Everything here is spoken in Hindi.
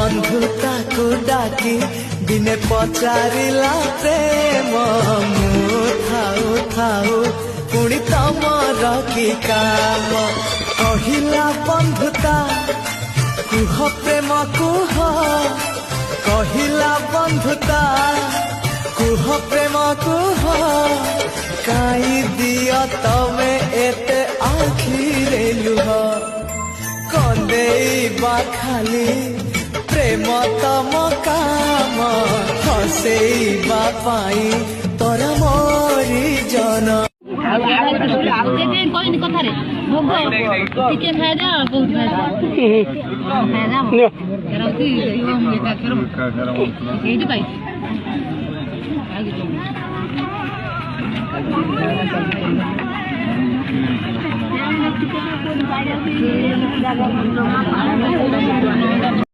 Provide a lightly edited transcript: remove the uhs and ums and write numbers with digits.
बंधुता को डाकी दिने पचारिला प्रेम मु थाऊ थाऊ पुणी तमर की काम कहिला बंधुता कुह प्रेम कुह कहिला बंधुता कुह प्रेम कुह काई दिया तमे एते आखिरे लुह कंदेइबा खाली प्रेम तम काम हसेइबा पाई तोर मोरी जन